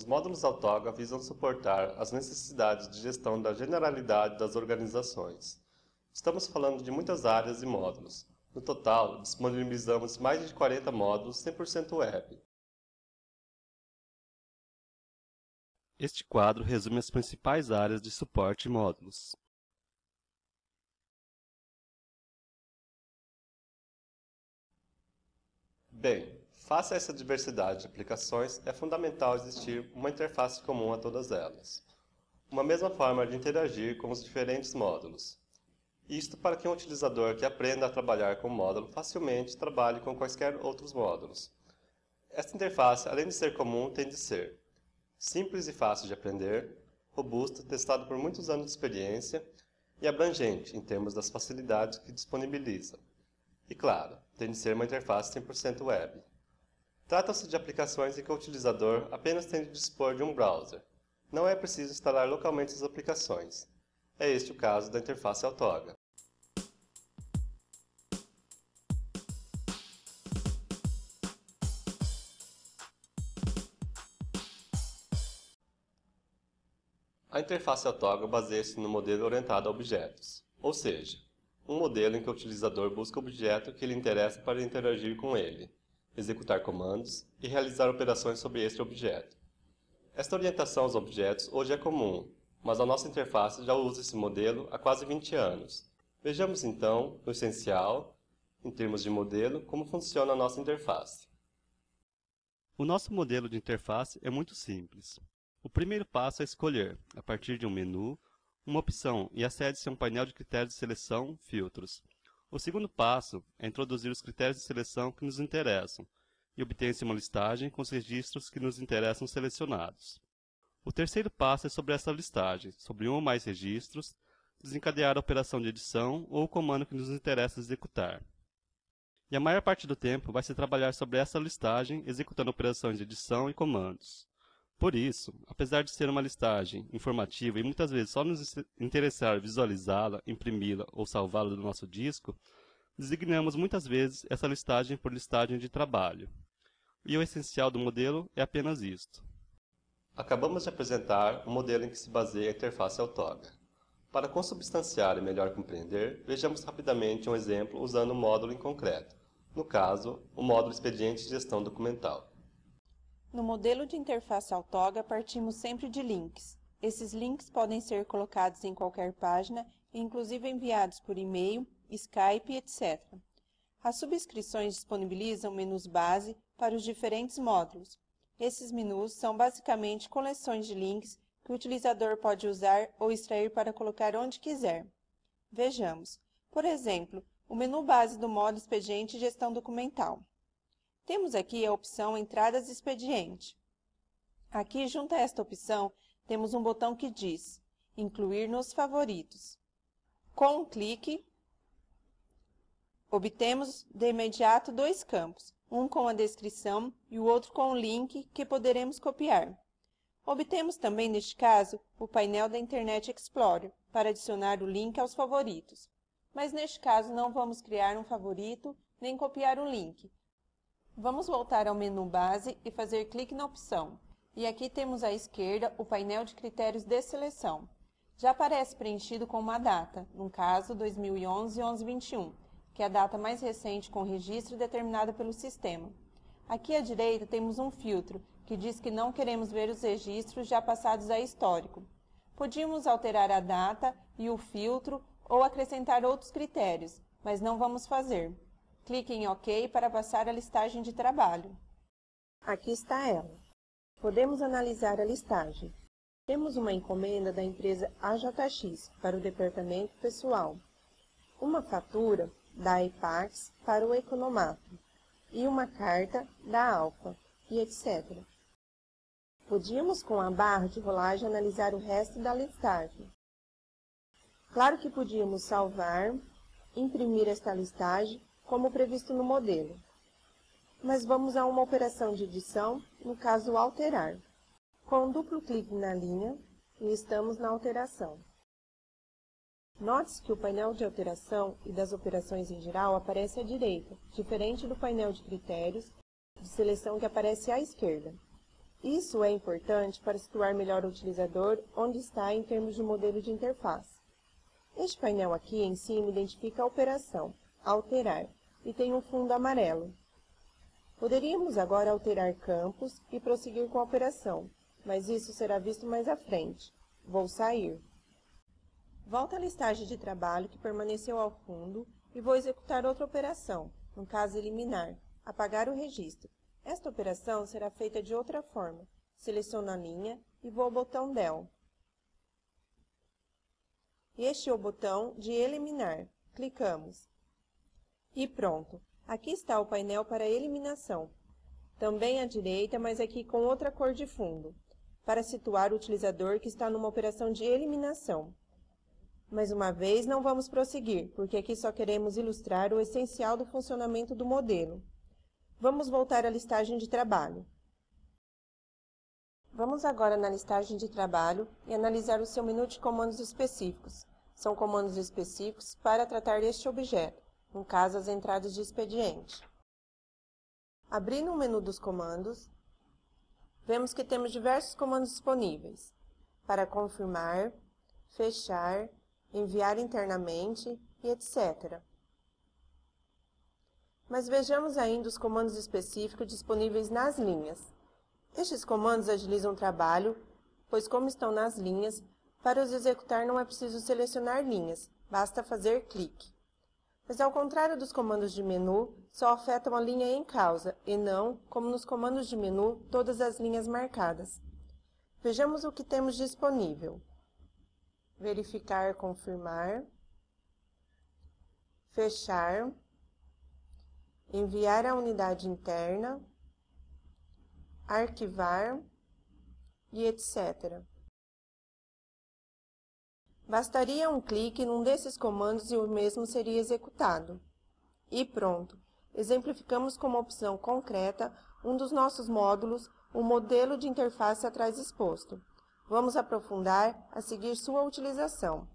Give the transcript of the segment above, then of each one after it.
Os módulos Autoga visam suportar as necessidades de gestão da generalidade das organizações. Estamos falando de muitas áreas e módulos. No total, disponibilizamos mais de 40 módulos 100% web. Este quadro resume as principais áreas de suporte e módulos. Bem, face a essa diversidade de aplicações, é fundamental existir uma interface comum a todas elas. Uma mesma forma de interagir com os diferentes módulos. Isto para que um utilizador que aprenda a trabalhar com o módulo facilmente trabalhe com quaisquer outros módulos. Esta interface, além de ser comum, tem de ser simples e fácil de aprender, robusta, testada por muitos anos de experiência e abrangente em termos das facilidades que disponibiliza. E claro, tem de ser uma interface 100% web. Trata-se de aplicações em que o utilizador apenas tem de dispor de um browser. Não é preciso instalar localmente as aplicações. É este o caso da interface Autoga. A interface Autoga baseia-se no modelo orientado a objetos, ou seja, um modelo em que o utilizador busca o objeto que lhe interessa para interagir com ele, executar comandos e realizar operações sobre este objeto. Esta orientação aos objetos hoje é comum, mas a nossa interface já usa esse modelo há quase 20 anos. Vejamos então, no essencial, em termos de modelo, como funciona a nossa interface. O nosso modelo de interface é muito simples. O primeiro passo é escolher, a partir de um menu, uma opção e acede-se a um painel de critérios de seleção, filtros. O segundo passo é introduzir os critérios de seleção que nos interessam e obtém-se uma listagem com os registros que nos interessam selecionados. O terceiro passo é sobre essa listagem, sobre um ou mais registros, desencadear a operação de edição ou o comando que nos interessa executar. E a maior parte do tempo vai se trabalhar sobre essa listagem, executando operações de edição e comandos. Por isso, apesar de ser uma listagem informativa e muitas vezes só nos interessar visualizá-la, imprimi-la ou salvá-la do nosso disco, designamos muitas vezes essa listagem por listagem de trabalho. E o essencial do modelo é apenas isto. Acabamos de apresentar um modelo em que se baseia a interface Autoga. Para consubstanciar e melhor compreender, vejamos rapidamente um exemplo usando um módulo em concreto, no caso, o módulo Expediente de Gestão Documental. No modelo de interface Autoga, partimos sempre de links. Esses links podem ser colocados em qualquer página, inclusive enviados por e-mail, Skype, etc. As subscrições disponibilizam menus base para os diferentes módulos. Esses menus são basicamente coleções de links que o utilizador pode usar ou extrair para colocar onde quiser. Vejamos, por exemplo, o menu base do módulo Expediente e Gestão Documental. Temos aqui a opção Entradas de Expediente. Aqui, junto a esta opção, temos um botão que diz Incluir nos favoritos. Com um clique, obtemos de imediato dois campos, um com a descrição e o outro com o link que poderemos copiar. Obtemos também, neste caso, o painel da Internet Explorer para adicionar o link aos favoritos. Mas neste caso não vamos criar um favorito nem copiar um link. Vamos voltar ao menu base e fazer clique na opção. E aqui temos à esquerda o painel de critérios de seleção. Já aparece preenchido com uma data, no caso 2011-11-21, que é a data mais recente com registro determinada pelo sistema. Aqui à direita temos um filtro, que diz que não queremos ver os registros já passados a histórico. Podíamos alterar a data e o filtro ou acrescentar outros critérios, mas não vamos fazer. Clique em OK para passar a listagem de trabalho. Aqui está ela. Podemos analisar a listagem. Temos uma encomenda da empresa AJX para o departamento pessoal, uma fatura da Apax para o Economato e uma carta da Alfa, e etc. Podíamos, com a barra de rolagem, analisar o resto da listagem. Claro que podíamos salvar, imprimir esta listagem, como previsto no modelo. Mas vamos a uma operação de edição, no caso alterar. Com um duplo clique na linha, estamos na alteração. Note-se que o painel de alteração e das operações em geral aparece à direita, diferente do painel de critérios de seleção que aparece à esquerda. Isso é importante para situar melhor o utilizador onde está em termos de modelo de interface. Este painel aqui em cima identifica a operação, alterar, e tem um fundo amarelo. Poderíamos agora alterar campos e prosseguir com a operação, mas isso será visto mais à frente. Vou sair. Volto à listagem de trabalho que permaneceu ao fundo e vou executar outra operação, no caso eliminar, apagar o registro. Esta operação será feita de outra forma. Seleciono a linha e vou ao botão Del. Este é o botão de eliminar. Clicamos. E pronto. Aqui está o painel para eliminação. Também à direita, mas aqui com outra cor de fundo, para situar o utilizador que está numa operação de eliminação. Mais uma vez, não vamos prosseguir, porque aqui só queremos ilustrar o essencial do funcionamento do modelo. Vamos voltar à listagem de trabalho. Vamos agora na listagem de trabalho e analisar o seu menu de comandos específicos. São comandos específicos para tratar este objeto, no caso as entradas de expediente. Abrindo o menu dos comandos, vemos que temos diversos comandos disponíveis para confirmar, fechar, enviar internamente e etc. Mas vejamos ainda os comandos específicos disponíveis nas linhas. Estes comandos agilizam o trabalho, pois como estão nas linhas, para os executar não é preciso selecionar linhas, basta fazer clique. Mas ao contrário dos comandos de menu, só afetam a linha em causa, e não, como nos comandos de menu, todas as linhas marcadas. Vejamos o que temos disponível. Verificar, confirmar, fechar, enviar à unidade interna, arquivar e etc. Bastaria um clique num desses comandos e o mesmo seria executado. E pronto! Exemplificamos como opção concreta um dos nossos módulos, o modelo de interface atrás exposto. Vamos aprofundar a seguir sua utilização.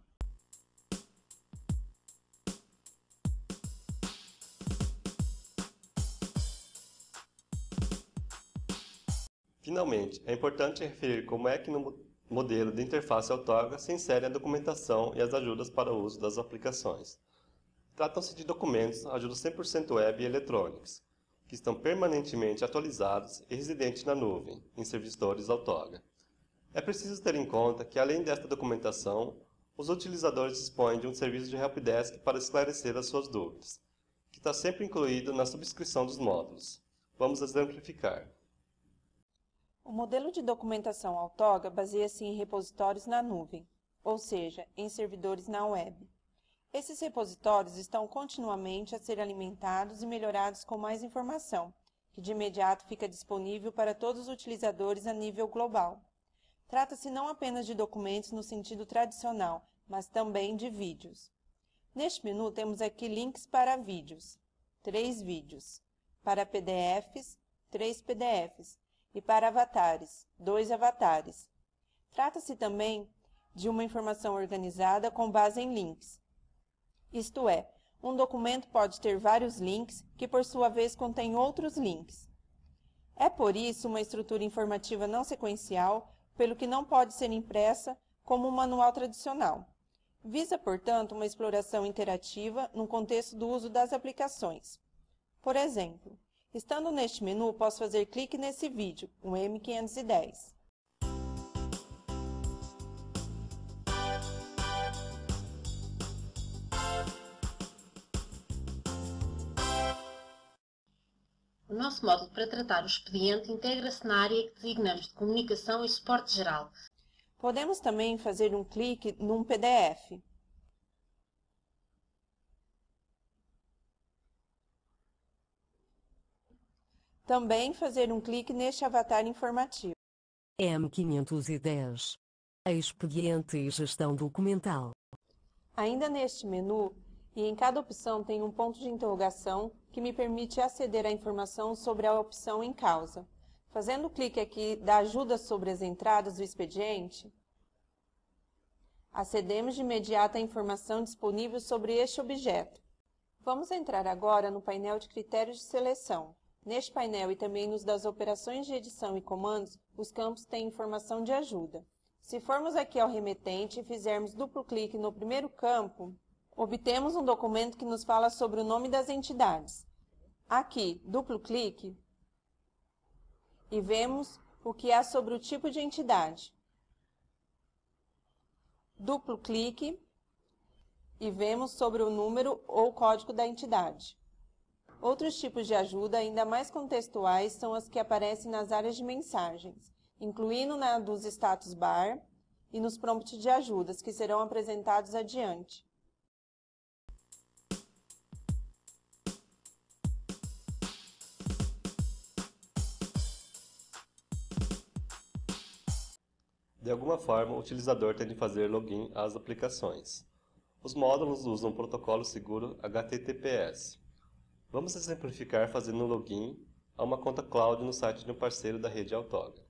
Finalmente, é importante referir como é que no modelo de interface autógrafa se insere a documentação e as ajudas para o uso das aplicações. Tratam-se de documentos, ajudas 100% web e eletrônicos, que estão permanentemente atualizados e residentes na nuvem, em servidores autógrafa. É preciso ter em conta que, além desta documentação, os utilizadores dispõem de um serviço de helpdesk para esclarecer as suas dúvidas, que está sempre incluído na subscrição dos módulos. Vamos exemplificar. O modelo de documentação autógrafa baseia-se em repositórios na nuvem, ou seja, em servidores na web. Esses repositórios estão continuamente a ser alimentados e melhorados com mais informação, que de imediato fica disponível para todos os utilizadores a nível global. Trata-se não apenas de documentos no sentido tradicional, mas também de vídeos. Neste menu temos aqui links para vídeos, 3 vídeos, para PDFs, 3 PDFs, e para avatares, 2 avatares. Trata-se também de uma informação organizada com base em links. Isto é, um documento pode ter vários links que, por sua vez, contêm outros links. É por isso uma estrutura informativa não sequencial, pelo que não pode ser impressa como um manual tradicional. Visa, portanto, uma exploração interativa no contexto do uso das aplicações. Por exemplo, estando neste menu, posso fazer clique nesse vídeo, o M510. O nosso módulo para tratar o expediente integra-se na área que designamos de comunicação e suporte geral. Podemos também fazer um clique num PDF. Também fazer um clique neste avatar informativo. M510. Expediente e gestão documental. Ainda neste menu, e em cada opção tem um ponto de interrogação que me permite aceder à informação sobre a opção em causa. Fazendo clique aqui da ajuda sobre as entradas do expediente, acedemos de imediato à informação disponível sobre este objeto. Vamos entrar agora no painel de critérios de seleção. Neste painel e também nos das operações de edição e comandos, os campos têm informação de ajuda. Se formos aqui ao remetente e fizermos duplo clique no primeiro campo, obtemos um documento que nos fala sobre o nome das entidades. Aqui, duplo clique e vemos o que há sobre o tipo de entidade. Duplo clique e vemos sobre o número ou código da entidade. Outros tipos de ajuda ainda mais contextuais são as que aparecem nas áreas de mensagens, incluindo na dos status bar e nos prompts de ajudas, que serão apresentados adiante. De alguma forma, o utilizador tem de fazer login às aplicações. Os módulos usam o protocolo seguro HTTPS. Vamos exemplificar fazendo um login a uma conta cloud no site de um parceiro da rede Autoga.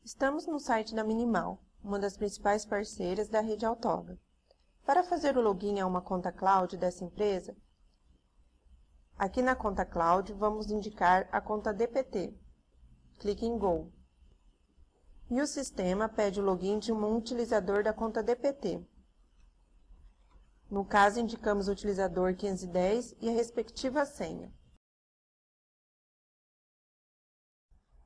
Estamos no site da Minimal, uma das principais parceiras da rede Autoga. Para fazer o login a uma conta cloud dessa empresa, aqui na conta cloud vamos indicar a conta DPT. Clique em Go. E o sistema pede o login de um utilizador da conta DPT. No caso, indicamos o utilizador 510 e a respectiva senha.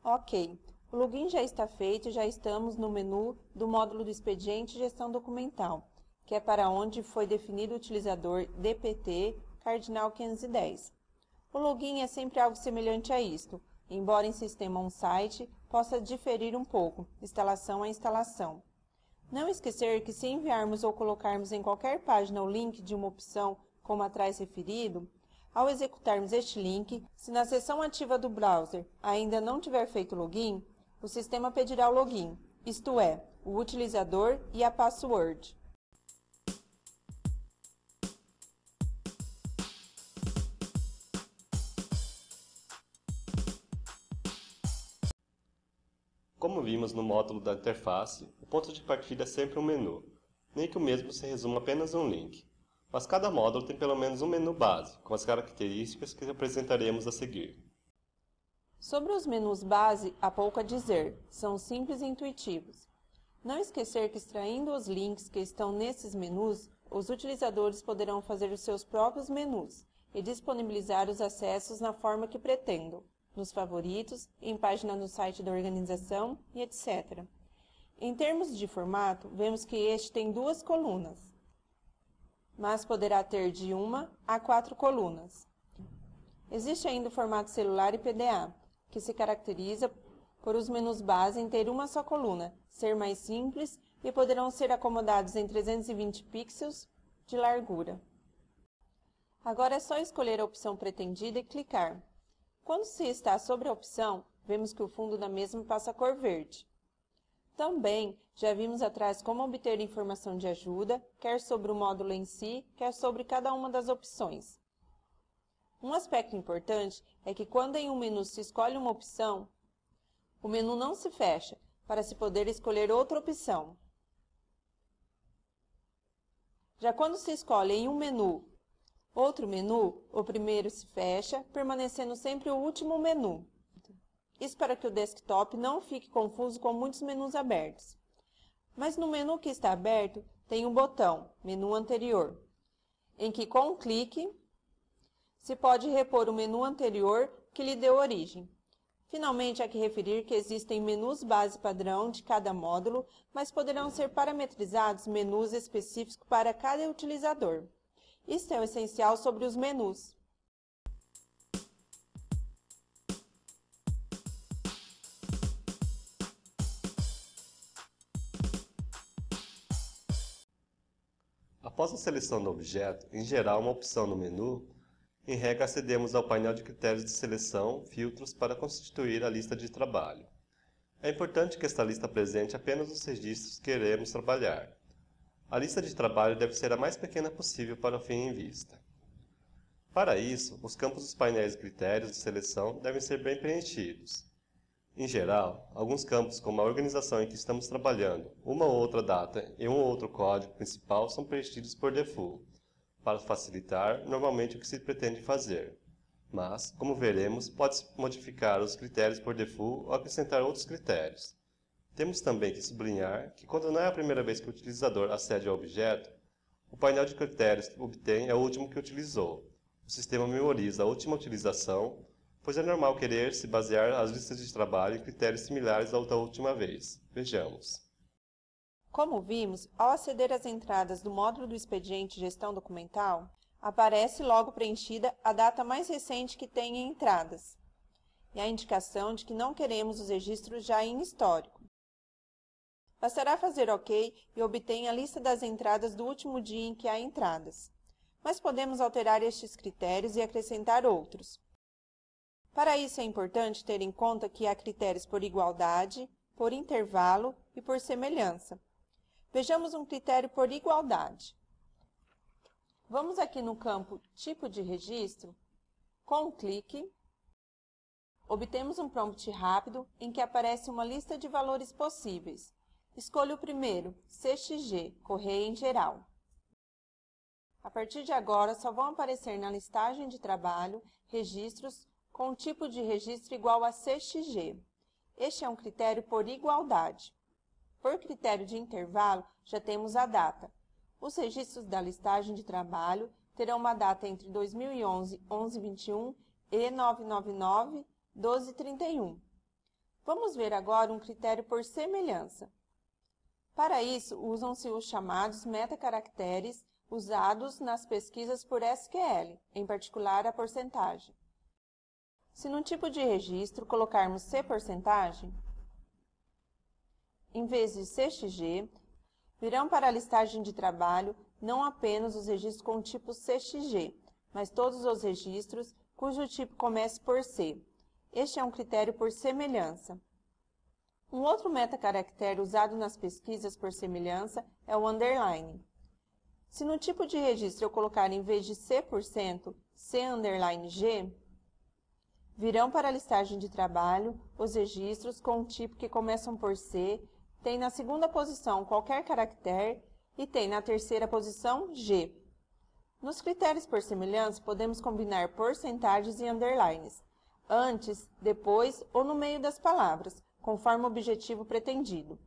Ok, o login já está feito e já estamos no menu do módulo do expediente Gestão Documental, que é para onde foi definido o utilizador DPT Cardinal 510. O login é sempre algo semelhante a isto, embora em sistema on-site possa diferir um pouco, instalação a instalação. Não esquecer que se enviarmos ou colocarmos em qualquer página o link de uma opção como atrás referido, ao executarmos este link, se na seção ativa do browser ainda não tiver feito login, o sistema pedirá o login, isto é, o utilizador e a password. Como vimos no módulo da interface, o ponto de partida é sempre um menu, nem que o mesmo se resuma apenas a um link. Mas cada módulo tem pelo menos um menu base, com as características que apresentaremos a seguir. Sobre os menus base, há pouco a dizer, são simples e intuitivos. Não esquecer que extraindo os links que estão nesses menus, os utilizadores poderão fazer os seus próprios menus e disponibilizar os acessos na forma que pretendam, nos favoritos, em página no site da organização e etc. Em termos de formato, vemos que este tem 2 colunas, mas poderá ter de 1 a 4 colunas. Existe ainda o formato celular e PDA, que se caracteriza por os menus base em ter uma só coluna, ser mais simples e poderão ser acomodados em 320 pixels de largura. Agora é só escolher a opção pretendida e clicar. Quando se está sobre a opção, vemos que o fundo da mesma passa a cor verde. Também já vimos atrás como obter informação de ajuda, quer sobre o módulo em si, quer sobre cada uma das opções. Um aspecto importante é que quando em um menu se escolhe uma opção, o menu não se fecha, para se poder escolher outra opção. Já quando se escolhe em um menu outro menu, o primeiro se fecha, permanecendo sempre o último menu. Isso para que o desktop não fique confuso com muitos menus abertos. Mas no menu que está aberto, tem um botão, Menu Anterior, em que com um clique se pode repor o menu anterior que lhe deu origem. Finalmente, há que referir que existem menus base padrão de cada módulo, mas poderão ser parametrizados menus específicos para cada utilizador. Isso é o essencial sobre os menus. Após a seleção do objeto, em geral uma opção no menu, em regra acedemos ao painel de critérios de seleção, filtros para constituir a lista de trabalho. É importante que esta lista apresente apenas os registros que queremos trabalhar. A lista de trabalho deve ser a mais pequena possível para o fim em vista. Para isso, os campos dos painéis de critérios de seleção devem ser bem preenchidos. Em geral, alguns campos como a organização em que estamos trabalhando, uma ou outra data e um ou outro código principal são preenchidos por default, para facilitar normalmente o que se pretende fazer. Mas, como veremos, pode-se modificar os critérios por default ou acrescentar outros critérios. Temos também que sublinhar que quando não é a primeira vez que o utilizador acede ao objeto, o painel de critérios que obtém é o último que utilizou. O sistema memoriza a última utilização, pois é normal querer se basear as listas de trabalho em critérios similares ao da última vez. Vejamos. Como vimos, ao aceder às entradas do módulo do expediente Gestão Documental, aparece logo preenchida a data mais recente que tem em entradas e a indicação de que não queremos os registros já em histórico. Bastará fazer OK e obter a lista das entradas do último dia em que há entradas. Mas podemos alterar estes critérios e acrescentar outros. Para isso é importante ter em conta que há critérios por igualdade, por intervalo e por semelhança. Vejamos um critério por igualdade. Vamos aqui no campo Tipo de Registro, com um clique, obtemos um prompt rápido em que aparece uma lista de valores possíveis. Escolha o primeiro, CXG, Correia em Geral. A partir de agora, só vão aparecer na listagem de trabalho registros com tipo de registro igual a CXG. Este é um critério por igualdade. Por critério de intervalo, já temos a data. Os registros da listagem de trabalho terão uma data entre 2011, 11/21 e 9/99, 12/31. Vamos ver agora um critério por semelhança. Para isso, usam-se os chamados metacaracteres usados nas pesquisas por SQL, em particular a porcentagem. Se no tipo de registro colocarmos C%, em vez de CXG, virão para a listagem de trabalho não apenas os registros com tipo CXG, mas todos os registros cujo tipo comece por C. Este é um critério por semelhança. Um outro metacaractere usado nas pesquisas por semelhança é o underline. Se no tipo de registro eu colocar em vez de C%, C_G, virão para a listagem de trabalho os registros com um tipo que começam por C, tem na segunda posição qualquer caractere e tem na terceira posição G. Nos critérios por semelhança, podemos combinar porcentagens e underlines, antes, depois ou no meio das palavras, conforme o objetivo pretendido.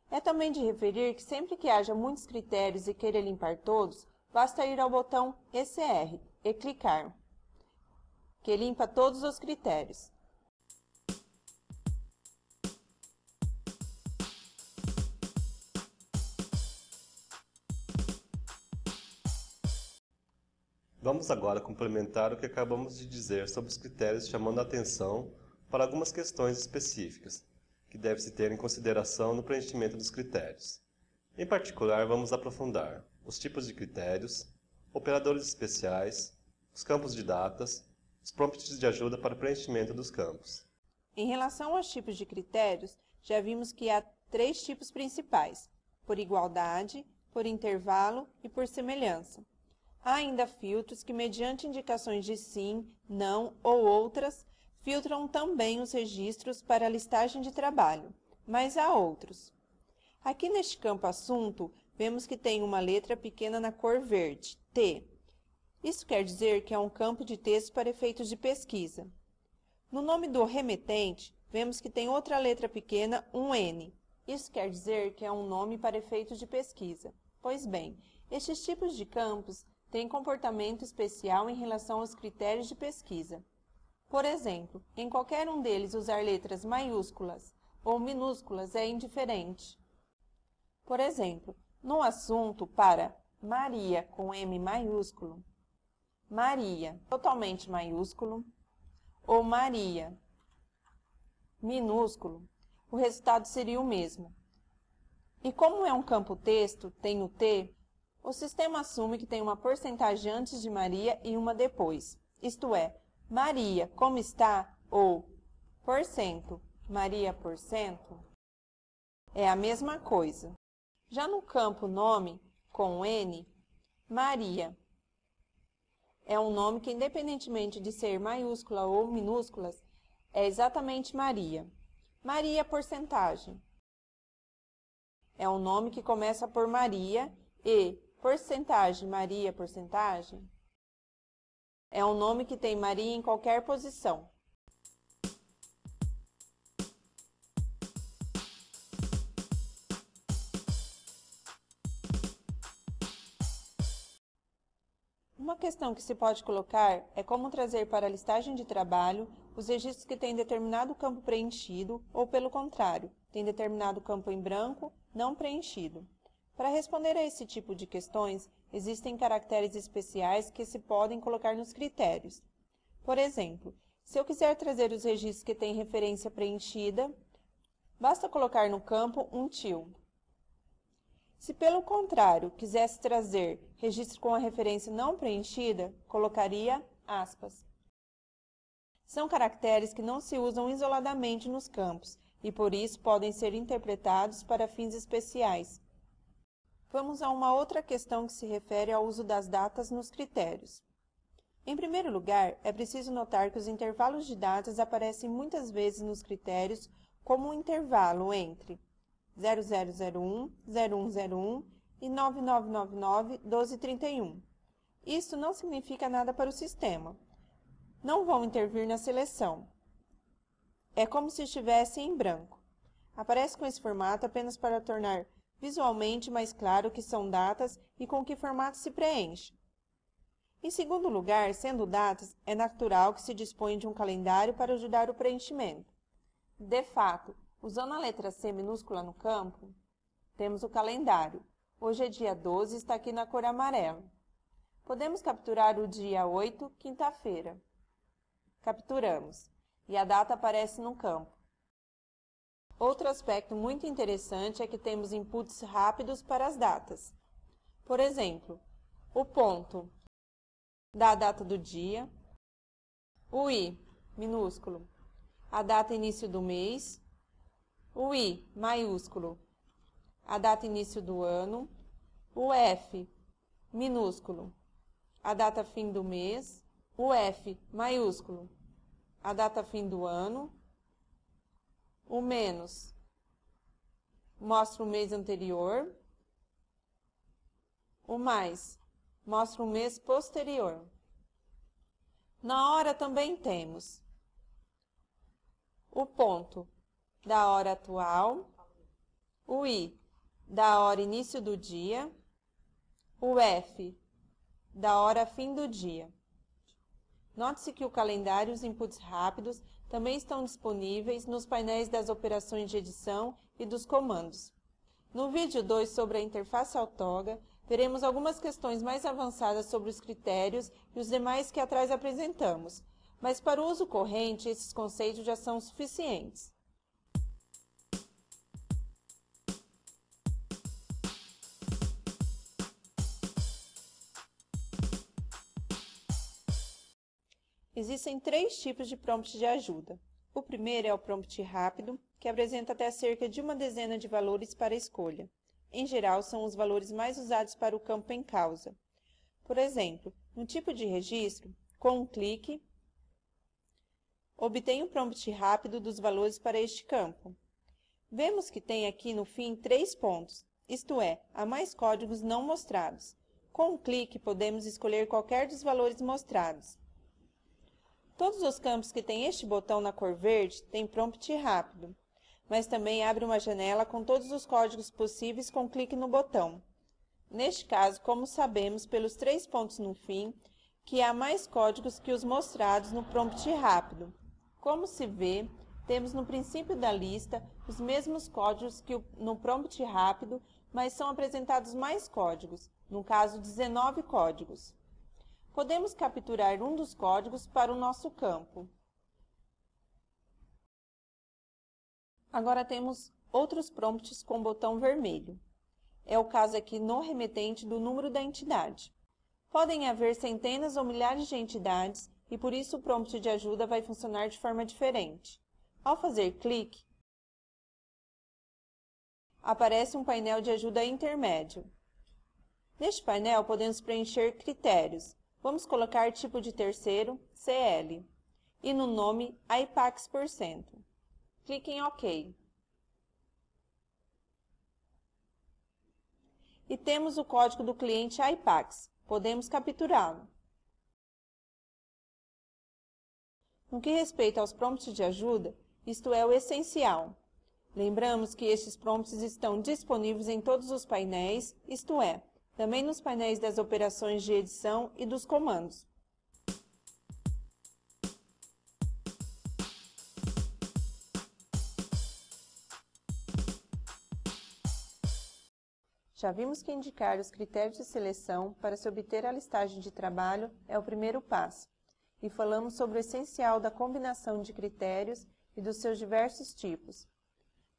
É também de referir que sempre que haja muitos critérios e queira limpar todos, basta ir ao botão ECR e clicar, que limpa todos os critérios. Vamos agora complementar o que acabamos de dizer sobre os critérios, chamando a atenção para algumas questões específicas, que deve-se ter em consideração no preenchimento dos critérios. Em particular, vamos aprofundar os tipos de critérios, operadores especiais, os campos de datas, os prompts de ajuda para preenchimento dos campos. Em relação aos tipos de critérios, já vimos que há 3 tipos principais, por igualdade, por intervalo e por semelhança. Há ainda filtros que, mediante indicações de sim, não ou outras, filtram também os registros para a listagem de trabalho, mas há outros. Aqui neste campo Assunto, vemos que tem uma letra pequena na cor verde, T. Isso quer dizer que é um campo de texto para efeitos de pesquisa. No nome do remetente, vemos que tem outra letra pequena, um N. Isso quer dizer que é um nome para efeitos de pesquisa. Pois bem, estes tipos de campos têm comportamento especial em relação aos critérios de pesquisa. Por exemplo, em qualquer um deles usar letras maiúsculas ou minúsculas é indiferente. Por exemplo, no assunto para Maria com M maiúsculo, Maria totalmente maiúsculo ou Maria minúsculo, o resultado seria o mesmo. E como é um campo texto, tem o T, o sistema assume que tem uma porcentagem antes de Maria e uma depois, isto é, Maria, como está? Ou porcento, Maria porcento, é a mesma coisa. Já no campo nome, com N, Maria é um nome que, independentemente de ser maiúscula ou minúsculas, é exatamente Maria. Maria porcentagem é um nome que começa por Maria e porcentagem Maria porcentagem É um nome que tem Maria em qualquer posição. Uma questão que se pode colocar é como trazer para a listagem de trabalho os registros que têm determinado campo preenchido ou, pelo contrário, têm determinado campo em branco não preenchido. Para responder a esse tipo de questões, existem caracteres especiais que se podem colocar nos critérios. Por exemplo, se eu quiser trazer os registros que têm referência preenchida, basta colocar no campo um til. Se, pelo contrário, quisesse trazer registro com a referência não preenchida, colocaria aspas. São caracteres que não se usam isoladamente nos campos e, por isso, podem ser interpretados para fins especiais. Vamos a uma outra questão que se refere ao uso das datas nos critérios. Em primeiro lugar, é preciso notar que os intervalos de datas aparecem muitas vezes nos critérios como um intervalo entre 0001, 0101 e 9999, 1231. Isso não significa nada para o sistema. Não vão intervir na seleção. É como se estivesse em branco. Aparece com esse formato apenas para tornar visualmente mais claro o que são datas e com que formato se preenche. Em segundo lugar, sendo datas, é natural que se disponha de um calendário para ajudar o preenchimento. De fato, usando a letra C minúscula no campo, temos o calendário. Hoje é dia 12 e está aqui na cor amarela. Podemos capturar o dia 8, quinta-feira. Capturamos, e a data aparece no campo. Outro aspecto muito interessante é que temos inputs rápidos para as datas. Por exemplo, o ponto dá a data do dia, o I, minúsculo, a data início do mês, o I, maiúsculo, a data início do ano, o F, minúsculo, a data fim do mês, o F, maiúsculo, a data fim do ano, o menos mostra o mês anterior, o mais mostra o mês posterior. Na hora também temos o ponto da hora atual, o I da hora início do dia, o F da hora fim do dia. Note-se que o calendário e os inputs rápidos também estão disponíveis nos painéis das operações de edição e dos comandos. No vídeo 2 sobre a interface Autoga, veremos algumas questões mais avançadas sobre os critérios e os demais que atrás apresentamos, mas para o uso corrente esses conceitos já são suficientes. Existem 3 tipos de prompt de ajuda. O primeiro é o prompt rápido, que apresenta até cerca de uma dezena de valores para escolha. Em geral, são os valores mais usados para o campo em causa. Por exemplo, no tipo de registro, com um clique, obtenho o prompt rápido dos valores para este campo. Vemos que tem aqui no fim 3 pontos, isto é, há mais códigos não mostrados. Com um clique, podemos escolher qualquer dos valores mostrados. Todos os campos que têm este botão na cor verde têm prompt rápido, mas também abre uma janela com todos os códigos possíveis com clique no botão. Neste caso, como sabemos pelos 3 pontos no fim, que há mais códigos que os mostrados no prompt rápido. Como se vê, temos no princípio da lista os mesmos códigos que no prompt rápido, mas são apresentados mais códigos, no caso 19 códigos. Podemos capturar um dos códigos para o nosso campo. Agora temos outros prompts com botão vermelho. É o caso aqui no remetente do número da entidade. Podem haver centenas ou milhares de entidades e por isso o prompt de ajuda vai funcionar de forma diferente. Ao fazer clique, aparece um painel de ajuda intermédio. Neste painel podemos preencher critérios. Vamos colocar tipo de terceiro, CL, e no nome Apax%. Clique em OK. E temos o código do cliente Apax. Podemos capturá-lo. No que respeita aos prompts de ajuda, isto é o essencial. Lembramos que estes prompts estão disponíveis em todos os painéis, isto é, também nos painéis das operações de edição e dos comandos. Já vimos que indicar os critérios de seleção para se obter a listagem de trabalho é o primeiro passo, e falamos sobre o essencial da combinação de critérios e dos seus diversos tipos.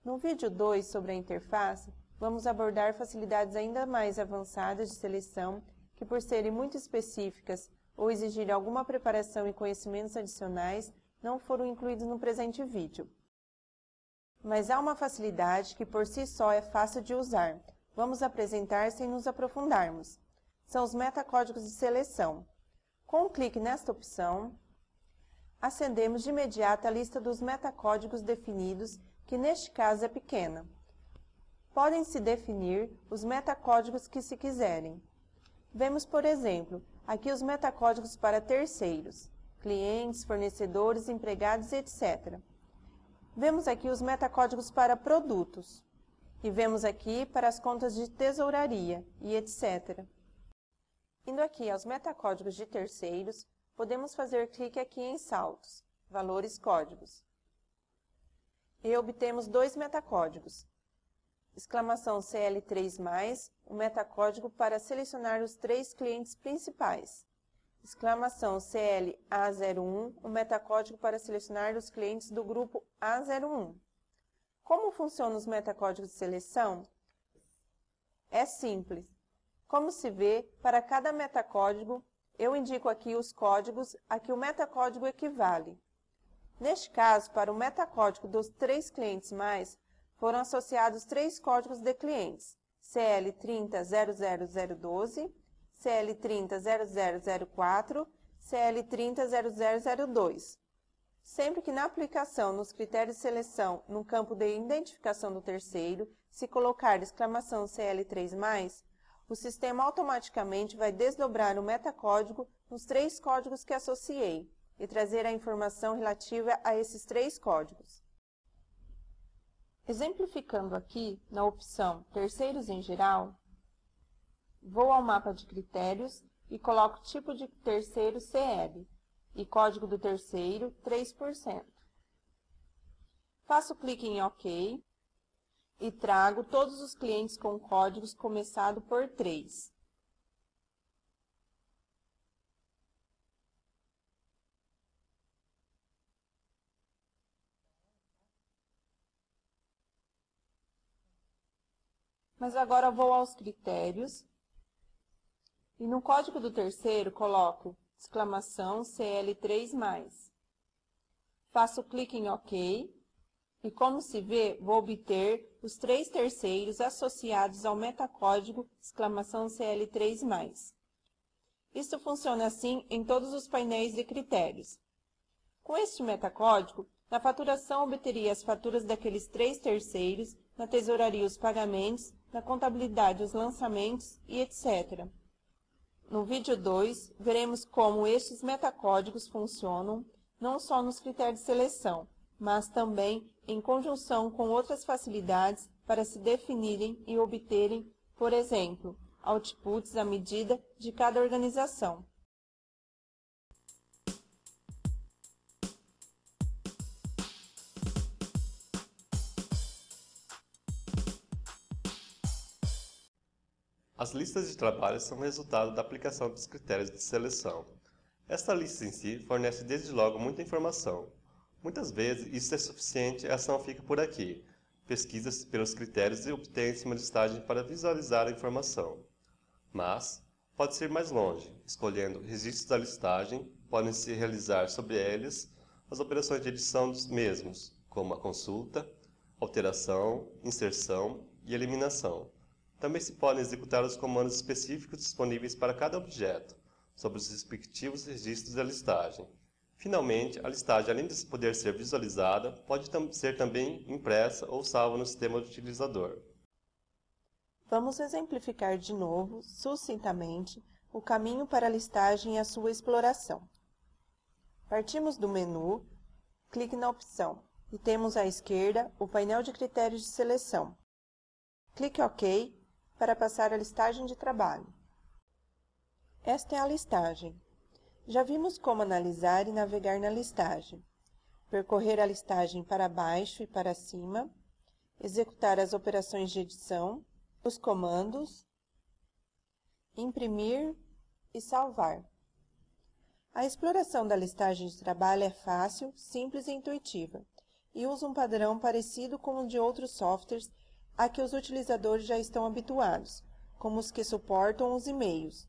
No vídeo 2 sobre a interface, vamos abordar facilidades ainda mais avançadas de seleção que, por serem muito específicas ou exigirem alguma preparação e conhecimentos adicionais, não foram incluídos no presente vídeo. Mas há uma facilidade que por si só é fácil de usar. Vamos apresentar sem nos aprofundarmos. São os metacódigos de seleção. Com um clique nesta opção, acendemos de imediato a lista dos metacódigos definidos, que neste caso é pequena. Podem-se definir os metacódigos que se quiserem. Vemos, por exemplo, aqui os metacódigos para terceiros, clientes, fornecedores, empregados, etc. Vemos aqui os metacódigos para produtos. E vemos aqui para as contas de tesouraria e etc. Indo aqui aos metacódigos de terceiros, podemos fazer clique aqui em saltos, valores códigos. E obtemos dois metacódigos. Exclamação CL3+, o metacódigo para selecionar os 3 clientes principais. Exclamação CLA01, o metacódigo para selecionar os clientes do grupo A01. Como funcionam os metacódigos de seleção? É simples. Como se vê, para cada metacódigo, eu indico aqui os códigos a que o metacódigo equivale. Neste caso, para o metacódigo dos 3 clientes mais, foram associados 3 códigos de clientes, CL30.00012, CL30.0004, CL30.0002. Sempre que na aplicação nos critérios de seleção, no campo de identificação do terceiro, se colocar exclamação CL3+, o sistema automaticamente vai desdobrar o metacódigo nos 3 códigos que associei e trazer a informação relativa a esses 3 códigos. Exemplificando aqui, na opção Terceiros em geral, vou ao mapa de critérios e coloco tipo de terceiro CL e código do terceiro 3%. Faço clique em OK e trago todos os clientes com códigos começado por 3. Mas agora vou aos critérios e no código do terceiro coloco exclamação CL3+. Faço clique em OK e, como se vê, vou obter os 3 terceiros associados ao metacódigo exclamação CL3+. Isto funciona assim em todos os painéis de critérios. Com este metacódigo, na faturação obteria as faturas daqueles 3 terceiros, na tesouraria os pagamentos, na contabilidade os lançamentos e etc. No vídeo 2, veremos como estes metacódigos funcionam não só nos critérios de seleção, mas também em conjunção com outras facilidades para se definirem e obterem, por exemplo, outputs à medida de cada organização. As listas de trabalho são resultado da aplicação dos critérios de seleção. Esta lista em si fornece desde logo muita informação. Muitas vezes isso é suficiente e a ação fica por aqui. Pesquisa-se pelos critérios e obtém-se uma listagem para visualizar a informação. Mas pode-se ir mais longe, escolhendo registros da listagem, podem-se realizar sobre eles as operações de edição dos mesmos, como a consulta, alteração, inserção e eliminação. Também se podem executar os comandos específicos disponíveis para cada objeto, sobre os respectivos registros da listagem. Finalmente, a listagem, além de poder ser visualizada, pode ser também impressa ou salva no sistema do utilizador. Vamos exemplificar de novo, sucintamente, o caminho para a listagem e a sua exploração. Partimos do menu, clique na opção e temos à esquerda o painel de critérios de seleção. Clique OK para passar a listagem de trabalho. Esta é a listagem. Já vimos como analisar e navegar na listagem, percorrer a listagem para baixo e para cima, executar as operações de edição, os comandos, imprimir e salvar. A exploração da listagem de trabalho é fácil, simples e intuitiva, e usa um padrão parecido com o de outros softwares a que os utilizadores já estão habituados, como os que suportam os e-mails.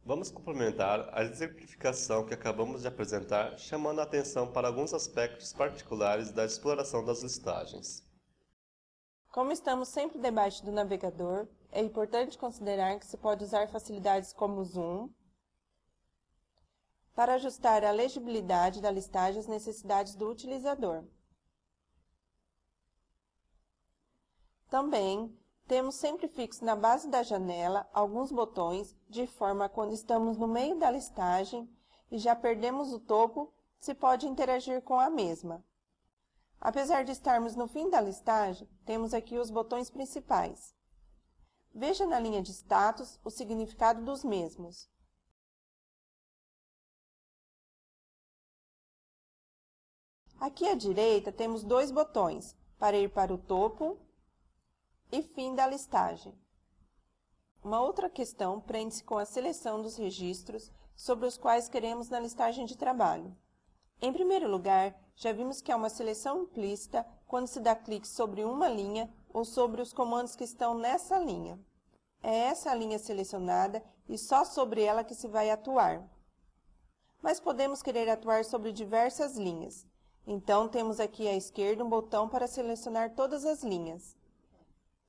Vamos complementar a exemplificação que acabamos de apresentar, chamando a atenção para alguns aspectos particulares da exploração das listagens. Como estamos sempre debaixo do navegador, é importante considerar que se pode usar facilidades como zoom para ajustar a legibilidade da listagem às necessidades do utilizador. Também temos sempre fixo na base da janela alguns botões, de forma a quando estamos no meio da listagem e já perdemos o topo, se pode interagir com a mesma. Apesar de estarmos no fim da listagem, temos aqui os botões principais. Veja na linha de status o significado dos mesmos. Aqui à direita temos dois botões, para ir para o topo e fim da listagem. Uma outra questão prende-se com a seleção dos registros sobre os quais queremos na listagem de trabalho. Em primeiro lugar, já vimos que há uma seleção implícita quando se dá clique sobre uma linha ou sobre os comandos que estão nessa linha. É essa a linha selecionada e só sobre ela que se vai atuar. Mas podemos querer atuar sobre diversas linhas. Então, temos aqui à esquerda um botão para selecionar todas as linhas.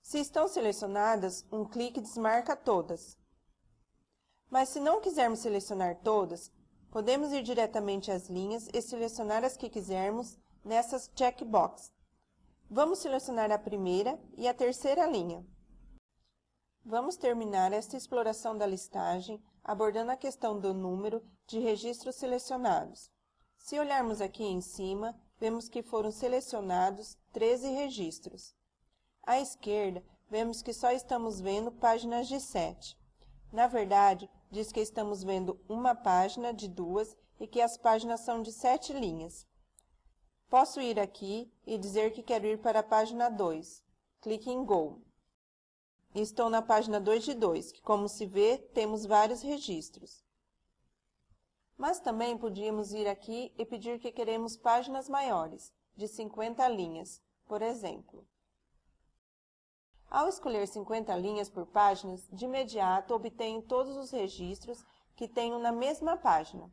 Se estão selecionadas, um clique desmarca todas. Mas se não quisermos selecionar todas, podemos ir diretamente às linhas e selecionar as que quisermos nessas checkbox. Vamos selecionar a primeira e a terceira linha. Vamos terminar esta exploração da listagem abordando a questão do número de registros selecionados. Se olharmos aqui em cima, vemos que foram selecionados 13 registros. À esquerda, vemos que só estamos vendo páginas de 7. Na verdade, diz que estamos vendo uma página de 2 e que as páginas são de 7 linhas. Posso ir aqui e dizer que quero ir para a página 2. Clique em Go. Estou na página 2 de 2, que como se vê, temos vários registros. Mas também podíamos ir aqui e pedir que queremos páginas maiores, de 50 linhas, por exemplo. Ao escolher 50 linhas por páginas, de imediato obtenho todos os registros que tenho na mesma página.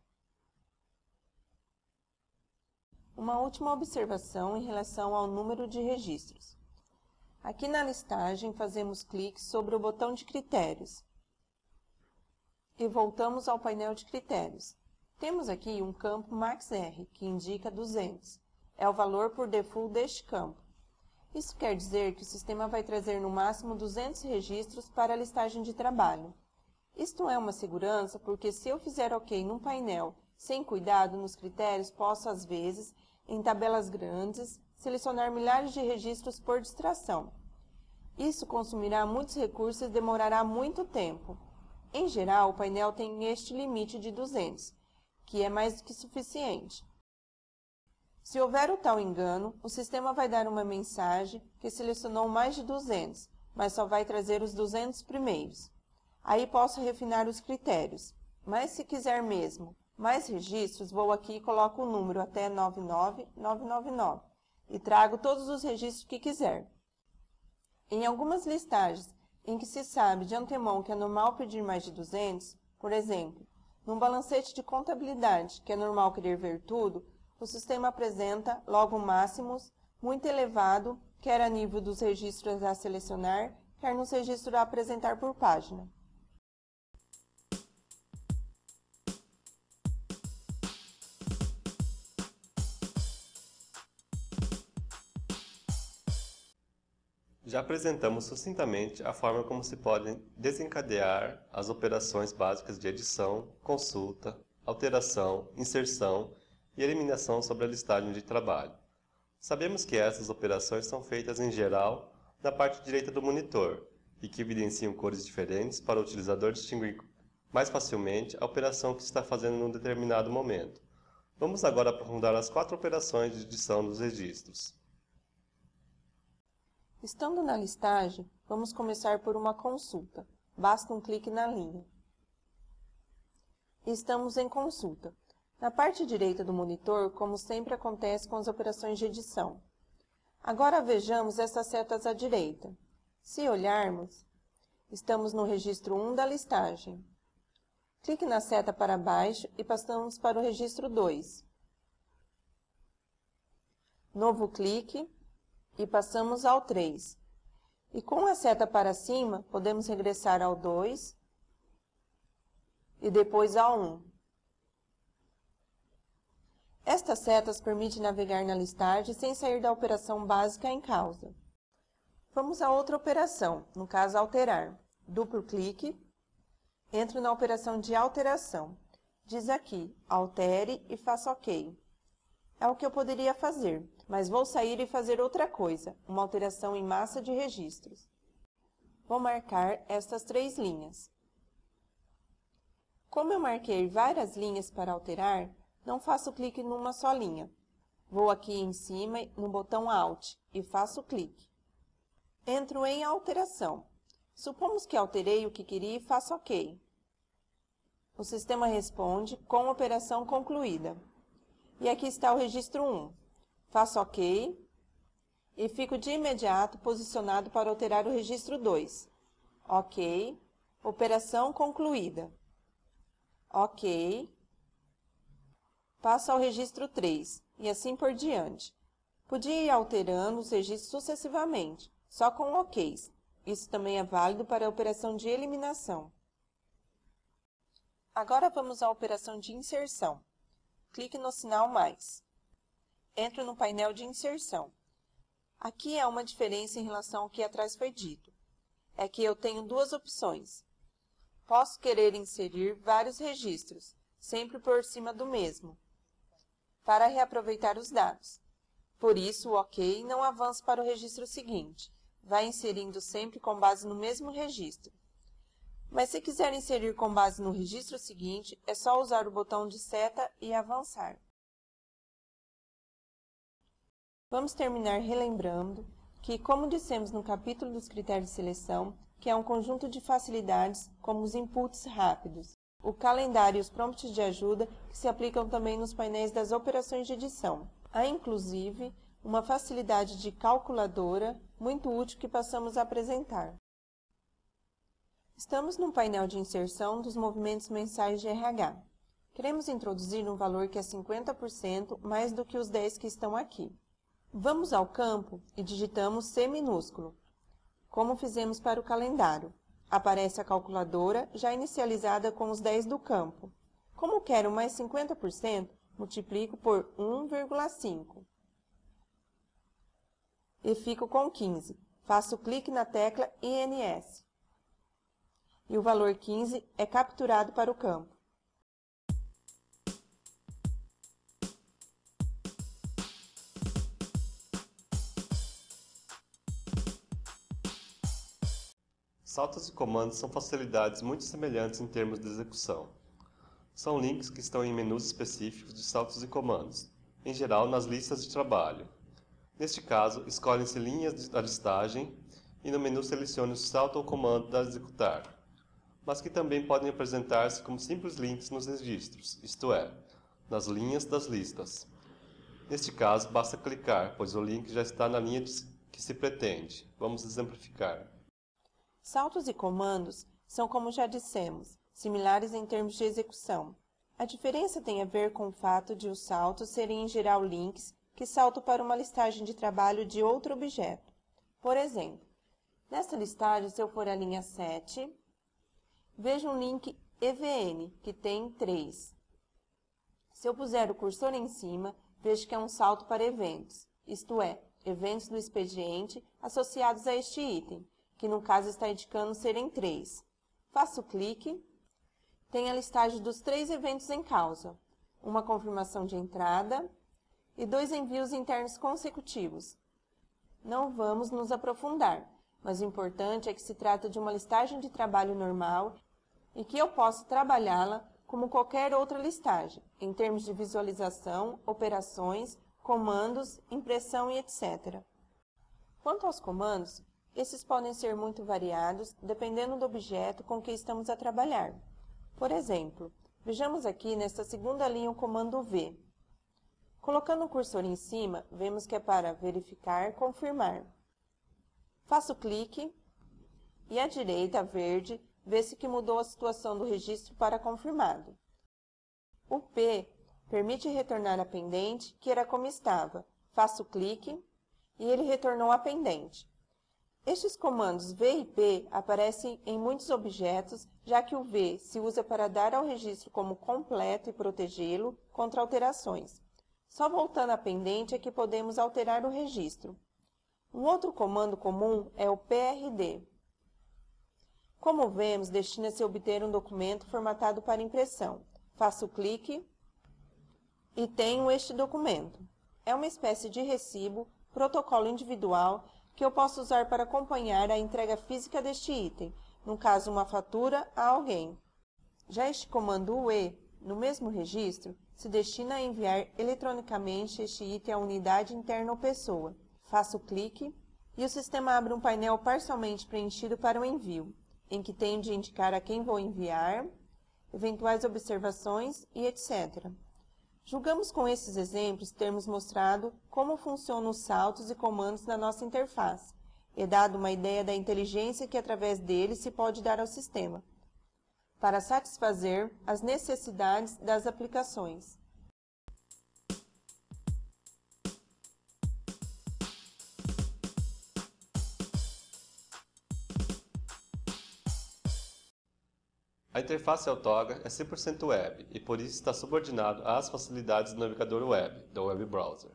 Uma última observação em relação ao número de registros. Aqui na listagem fazemos clique sobre o botão de critérios e voltamos ao painel de critérios. Temos aqui um campo MaxR, que indica 200. É o valor por default deste campo. Isso quer dizer que o sistema vai trazer no máximo 200 registros para a listagem de trabalho. Isto é uma segurança porque se eu fizer OK num painel sem cuidado nos critérios, posso às vezes, em tabelas grandes, selecionar milhares de registros por distração. Isso consumirá muitos recursos e demorará muito tempo. Em geral, o painel tem este limite de 200, que é mais do que suficiente. Se houver o tal engano, o sistema vai dar uma mensagem que selecionou mais de 200, mas só vai trazer os 200 primeiros. Aí posso refinar os critérios. Mas se quiser mesmo mais registros, vou aqui e coloco o número até 99999 e trago todos os registros que quiser. Em algumas listagens em que se sabe de antemão que é normal pedir mais de 200, por exemplo, num balancete de contabilidade, que é normal querer ver tudo, o sistema apresenta logo máximos muito elevado, quer a nível dos registros a selecionar, quer nos registros a apresentar por página. Já apresentamos sucintamente a forma como se podem desencadear as operações básicas de edição, consulta, alteração, inserção e eliminação sobre a listagem de trabalho. Sabemos que essas operações são feitas em geral na parte direita do monitor e que evidenciam cores diferentes para o utilizador distinguir mais facilmente a operação que está fazendo em um determinado momento. Vamos agora aprofundar as 4 operações de edição dos registros. Estando na listagem, vamos começar por uma consulta. Basta um clique na linha. Estamos em consulta. Na parte direita do monitor, como sempre acontece com as operações de edição. Agora vejamos essas setas à direita. Se olharmos, estamos no registro 1 da listagem. Clique na seta para baixo e passamos para o registro 2. Novo clique e passamos ao 3. E com a seta para cima, podemos regressar ao 2 e depois ao 1. Estas setas permitem navegar na listagem sem sair da operação básica em causa. Vamos a outra operação, no caso alterar. Duplo clique, entro na operação de alteração. Diz aqui, altere e faça OK. É o que eu poderia fazer, mas vou sair e fazer outra coisa, uma alteração em massa de registros. Vou marcar estas 3 linhas. Como eu marquei várias linhas para alterar, não faço clique numa só linha. Vou aqui em cima no botão Alt e faço clique. Entro em alteração. Supomos que alterei o que queria e faço OK. O sistema responde com operação concluída. E aqui está o registro 1. Faço OK e fico de imediato posicionado para alterar o registro 2. OK. Operação concluída. OK. Passo ao registro 3 e assim por diante. Podia ir alterando os registros sucessivamente, só com OKs. Isso também é válido para a operação de eliminação. Agora vamos à operação de inserção. Clique no sinal mais. Entro no painel de inserção. Aqui há uma diferença em relação ao que atrás foi dito. É que eu tenho 2 opções. Posso querer inserir vários registros, sempre por cima do mesmo, para reaproveitar os dados. Por isso, o OK não avança para o registro seguinte. Vai inserindo sempre com base no mesmo registro. Mas se quiser inserir com base no registro seguinte, é só usar o botão de seta e avançar. Vamos terminar relembrando que, como dissemos no capítulo dos critérios de seleção, que é um conjunto de facilidades como os inputs rápidos, o calendário e os prompts de ajuda que se aplicam também nos painéis das operações de edição. Há, inclusive, uma facilidade de calculadora muito útil que passamos a apresentar. Estamos no painel de inserção dos movimentos mensais de RH. Queremos introduzir um valor que é 50% mais do que os 10 que estão aqui. Vamos ao campo e digitamos C minúsculo, como fizemos para o calendário. Aparece a calculadora já inicializada com os 10 do campo. Como quero mais 50%, multiplico por 1,5 e fico com 15. Faço clique na tecla INS e o valor 15 é capturado para o campo. Saltos e comandos são facilidades muito semelhantes em termos de execução. São links que estão em menus específicos de saltos e comandos, em geral nas listas de trabalho. Neste caso, escolhem-se linhas da listagem e no menu selecione o salto ou comando a executar, mas que também podem apresentar-se como simples links nos registros, isto é, nas linhas das listas. Neste caso, basta clicar, pois o link já está na linha que se pretende. Vamos exemplificar. Saltos e comandos são, como já dissemos, similares em termos de execução. A diferença tem a ver com o fato de os saltos serem em geral links que saltam para uma listagem de trabalho de outro objeto. Por exemplo, nesta listagem, se eu for à linha 7, vejo um link EVN, que tem 3. Se eu puser o cursor em cima, vejo que é um salto para eventos, isto é, eventos do expediente associados a este item, que no caso está indicando serem 3. Faço clique tem a listagem dos 3 eventos em causa, uma confirmação de entrada e 2 envios internos consecutivos. Não vamos nos aprofundar, mas o importante é que se trata de uma listagem de trabalho normal e que eu posso trabalhá-la como qualquer outra listagem, em termos de visualização, operações, comandos, impressão e etc. Quanto aos comandos, esses podem ser muito variados, dependendo do objeto com que estamos a trabalhar. Por exemplo, vejamos aqui nesta segunda linha o comando V. Colocando o cursor em cima, vemos que é para verificar, confirmar. Faço clique e à direita, verde, vê-se que mudou a situação do registro para confirmado. O P permite retornar a pendente, que era como estava. Faço clique e ele retornou a pendente. Estes comandos V e P aparecem em muitos objetos, já que o V se usa para dar ao registro como completo e protegê-lo contra alterações. Só voltando a pendente é que podemos alterar o registro. Um outro comando comum é o PRD. Como vemos, destina-se a obter um documento formatado para impressão. Faço clique e tenho este documento. É uma espécie de recibo, protocolo individual, que eu posso usar para acompanhar a entrega física deste item, no caso uma fatura a alguém. Já este comando UE, no mesmo registro, se destina a enviar eletronicamente este item à unidade interna ou pessoa. Faço clique e o sistema abre um painel parcialmente preenchido para o envio, em que tenho de indicar a quem vou enviar, eventuais observações e etc. Julgamos com esses exemplos termos mostrado como funcionam os saltos e comandos na nossa interface, e dado uma ideia da inteligência que através deles se pode dar ao sistema, para satisfazer as necessidades das aplicações. A interface Autoga é 100% web e por isso está subordinado às facilidades do navegador web, do web browser.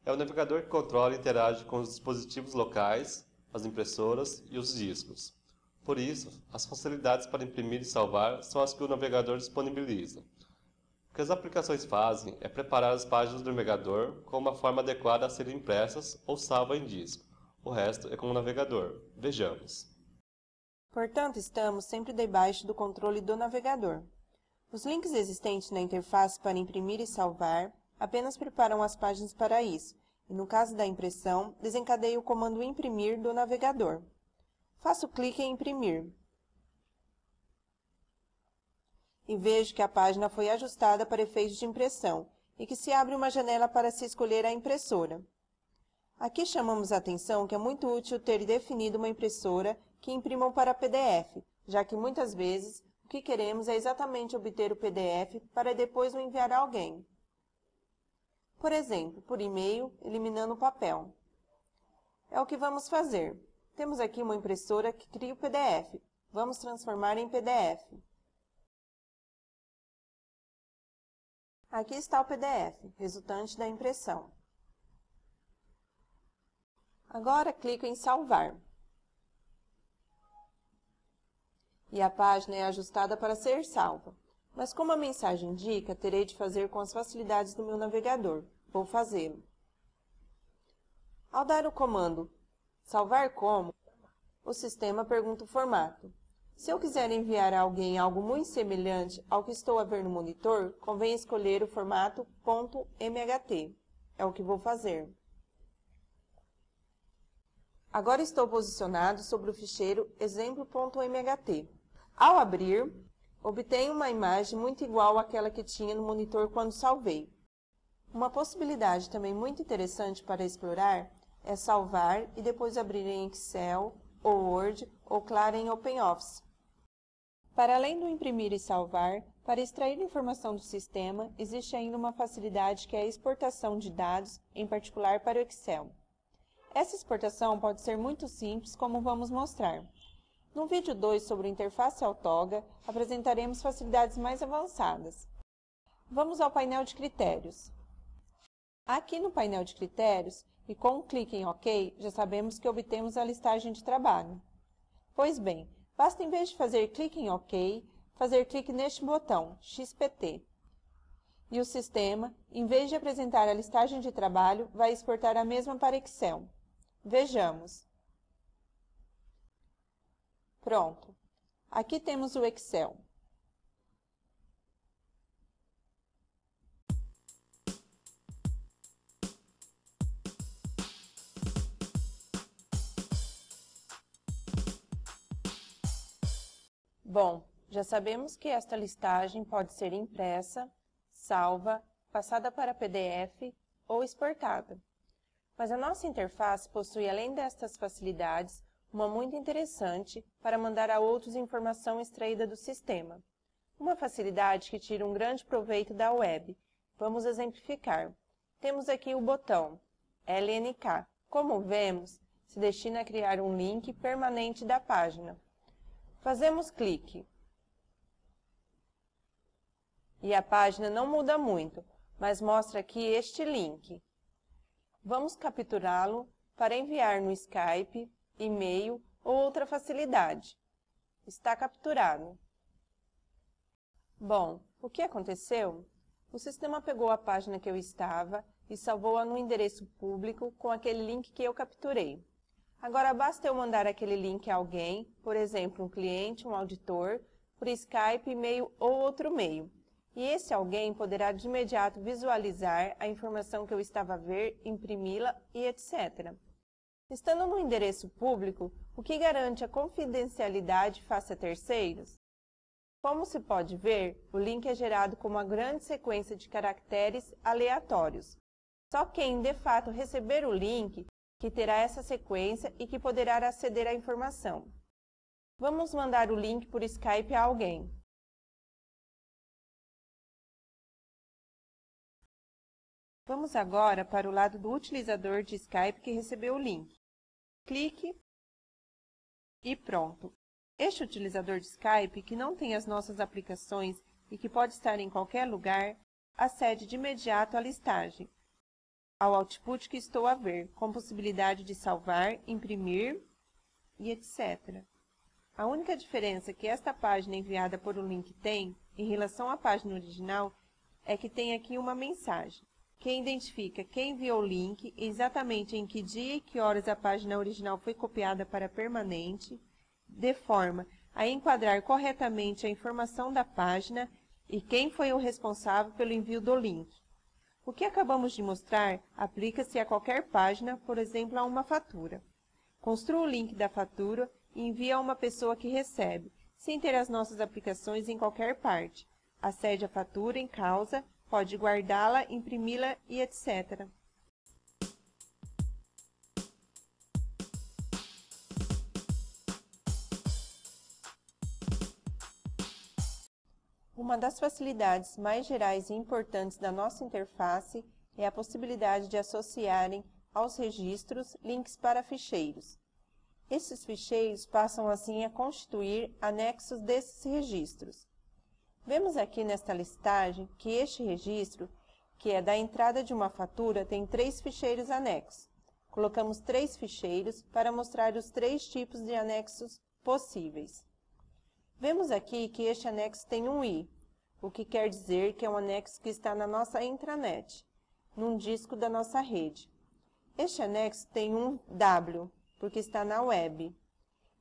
É o navegador que controla e interage com os dispositivos locais, as impressoras e os discos. Por isso, as facilidades para imprimir e salvar são as que o navegador disponibiliza. O que as aplicações fazem é preparar as páginas do navegador com uma forma adequada a serem impressas ou salvas em disco. O resto é com o navegador. Vejamos. Portanto, estamos sempre debaixo do controle do navegador. Os links existentes na interface para imprimir e salvar apenas preparam as páginas para isso, e no caso da impressão, desencadeio o comando imprimir do navegador. Faço clique em imprimir. E vejo que a página foi ajustada para efeitos de impressão e que se abre uma janela para se escolher a impressora. Aqui chamamos a atenção que é muito útil ter definido uma impressora que imprimam para PDF, já que muitas vezes o que queremos é exatamente obter o PDF para depois o enviar a alguém. Por exemplo, por e-mail, eliminando o papel. É o que vamos fazer. Temos aqui uma impressora que cria o PDF. Vamos transformar em PDF. Aqui está o PDF, resultante da impressão. Agora clico em salvar. E a página é ajustada para ser salva. Mas como a mensagem indica, terei de fazer com as facilidades do meu navegador. Vou fazê-lo. Ao dar o comando salvar como, o sistema pergunta o formato. Se eu quiser enviar a alguém algo muito semelhante ao que estou a ver no monitor, convém escolher o formato .mht. É o que vou fazer. Agora estou posicionado sobre o ficheiro exemplo.mht. Ao abrir, obtenho uma imagem muito igual àquela que tinha no monitor quando salvei. Uma possibilidade também muito interessante para explorar é salvar e depois abrir em Excel, ou Word, ou claro em OpenOffice. Para além do imprimir e salvar, para extrair informação do sistema, existe ainda uma facilidade que é a exportação de dados, em particular para o Excel. Essa exportação pode ser muito simples, como vamos mostrar. No vídeo 2 sobre a interface Autoga, apresentaremos facilidades mais avançadas. Vamos ao painel de critérios. Aqui no painel de critérios, e com um clique em OK, já sabemos que obtemos a listagem de trabalho. Pois bem, basta em vez de fazer clique em OK, fazer clique neste botão, XPT. E o sistema, em vez de apresentar a listagem de trabalho, vai exportar a mesma para Excel. Vejamos. Pronto. Aqui temos o Excel. Bom, já sabemos que esta listagem pode ser impressa, salva, passada para PDF ou exportada. Mas a nossa interface possui, além destas facilidades, uma muito interessante para mandar a outros informação extraída do sistema. Uma facilidade que tira um grande proveito da web. Vamos exemplificar. Temos aqui o botão LNK. Como vemos, se destina a criar um link permanente da página. Fazemos clique. E a página não muda muito, mas mostra aqui este link. Vamos capturá-lo para enviar no Skype, e-mail ou outra facilidade. Está capturado. Bom, o que aconteceu? O sistema pegou a página que eu estava e salvou-a no endereço público com aquele link que eu capturei. Agora basta eu mandar aquele link a alguém, por exemplo, um cliente, um auditor, por Skype, e-mail ou outro meio. E esse alguém poderá de imediato visualizar a informação que eu estava a ver, imprimi-la e etc. Estando no endereço público, o que garante a confidencialidade face a terceiros? Como se pode ver, o link é gerado com uma grande sequência de caracteres aleatórios. Só quem de fato receber o link que terá essa sequência e que poderá aceder à informação. Vamos mandar o link por Skype a alguém. Vamos agora para o lado do utilizador de Skype que recebeu o link. Clique e pronto. Este utilizador de Skype, que não tem as nossas aplicações e que pode estar em qualquer lugar, acede de imediato à listagem, ao output que estou a ver, com possibilidade de salvar, imprimir e etc. A única diferença que esta página enviada por um link tem, em relação à página original, é que tem aqui uma mensagem, que identifica quem enviou o link, exatamente em que dia e que horas a página original foi copiada para permanente, de forma a enquadrar corretamente a informação da página e quem foi o responsável pelo envio do link. O que acabamos de mostrar aplica-se a qualquer página, por exemplo, a uma fatura. Construa o link da fatura e envie a uma pessoa que recebe, sem ter as nossas aplicações em qualquer parte. Acede à fatura em causa, pode guardá-la, imprimi-la e etc. Uma das facilidades mais gerais e importantes da nossa interface é a possibilidade de associarem aos registros links para ficheiros. Esses ficheiros passam assim a constituir anexos desses registros. Vemos aqui nesta listagem que este registro, que é da entrada de uma fatura, tem 3 ficheiros anexos. Colocamos 3 ficheiros para mostrar os 3 tipos de anexos possíveis. Vemos aqui que este anexo tem um I, o que quer dizer que é um anexo que está na nossa intranet, num disco da nossa rede. Este anexo tem um W, porque está na web.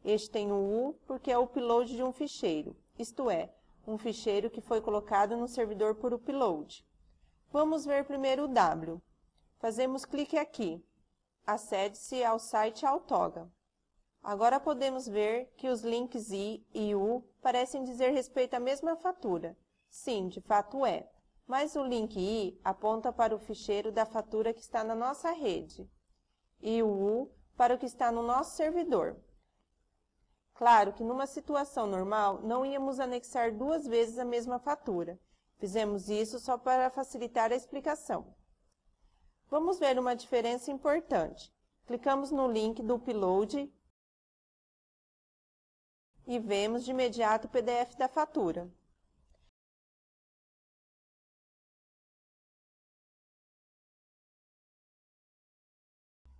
Este tem um U, porque é o upload de um ficheiro, isto é, um ficheiro que foi colocado no servidor por upload. Vamos ver primeiro o W. Fazemos clique aqui. Acede-se ao site Autoga. Agora podemos ver que os links I e U parecem dizer respeito à mesma fatura. Sim, de fato é. Mas o link I aponta para o ficheiro da fatura que está na nossa rede. E o U para o que está no nosso servidor. Claro que numa situação normal não íamos anexar 2 vezes a mesma fatura. Fizemos isso só para facilitar a explicação. Vamos ver uma diferença importante. Clicamos no link do upload e vemos de imediato o PDF da fatura.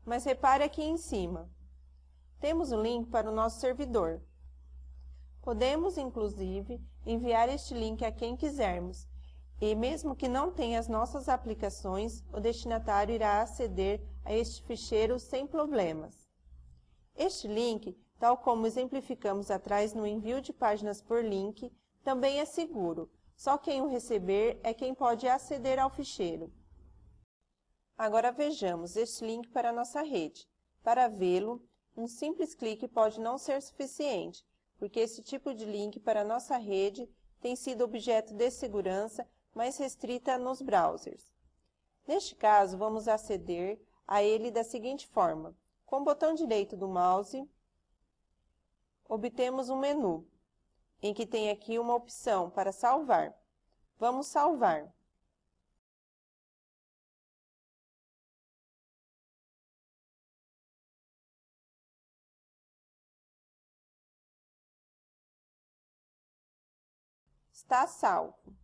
Mas repare aqui em cima. Temos um link para o nosso servidor. Podemos, inclusive, enviar este link a quem quisermos, e mesmo que não tenha as nossas aplicações, o destinatário irá aceder a este ficheiro sem problemas. Este link, tal como exemplificamos atrás no envio de páginas por link, também é seguro. Só quem o receber é quem pode aceder ao ficheiro. Agora vejamos este link para a nossa rede. Para vê-lo, um simples clique pode não ser suficiente, porque esse tipo de link para a nossa rede tem sido objeto de segurança mais restrita nos browsers. Neste caso, vamos aceder a ele da seguinte forma. Com o botão direito do mouse, obtemos um menu, em que tem aqui uma opção para salvar. Vamos salvar. Está salvo.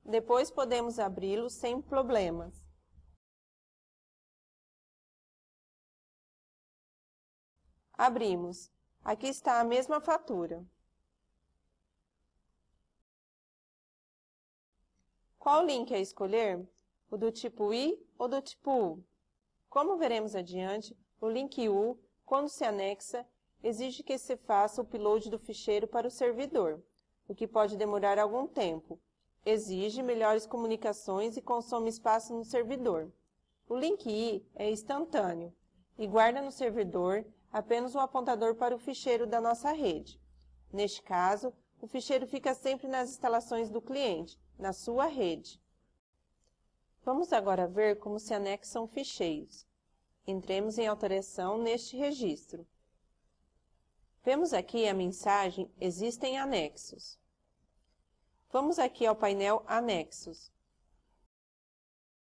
Depois podemos abri-lo sem problemas. Abrimos. Aqui está a mesma fatura. Qual link a escolher? O do tipo I ou do tipo U? Como veremos adiante, o link U, quando se anexa, exige que se faça o upload do ficheiro para o servidor, o que pode demorar algum tempo. Exige melhores comunicações e consome espaço no servidor. O link I é instantâneo e guarda no servidor apenas o apontador para o ficheiro da nossa rede. Neste caso, o ficheiro fica sempre nas instalações do cliente, na sua rede. Vamos agora ver como se anexam ficheiros. Entremos em alteração neste registro. Vemos aqui a mensagem Existem anexos. Vamos aqui ao painel Anexos.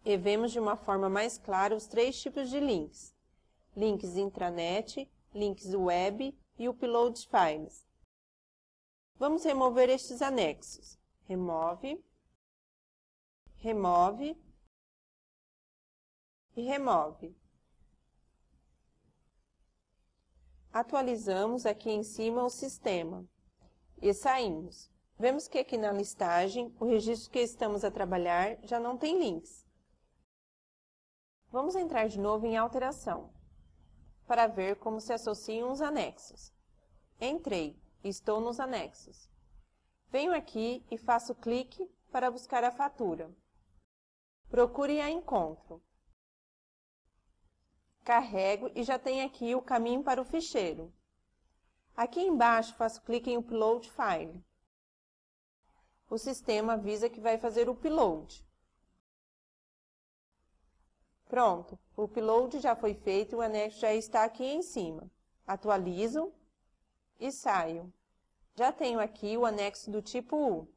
E vemos de uma forma mais clara os três tipos de links. Links intranet, links web e upload files. Vamos remover estes anexos. Remove, remove e remove. Atualizamos aqui em cima o sistema e saímos. Vemos que aqui na listagem, o registro que estamos a trabalhar já não tem links. Vamos entrar de novo em alteração, para ver como se associam os anexos. Entrei, estou nos anexos. Venho aqui e faço clique para buscar a fatura. Procure e a encontro. Carrego e já tenho aqui o caminho para o ficheiro. Aqui embaixo faço clique em Upload File. O sistema avisa que vai fazer o upload. Pronto, o upload já foi feito e o anexo já está aqui em cima. Atualizo e saio. Já tenho aqui o anexo do tipo U.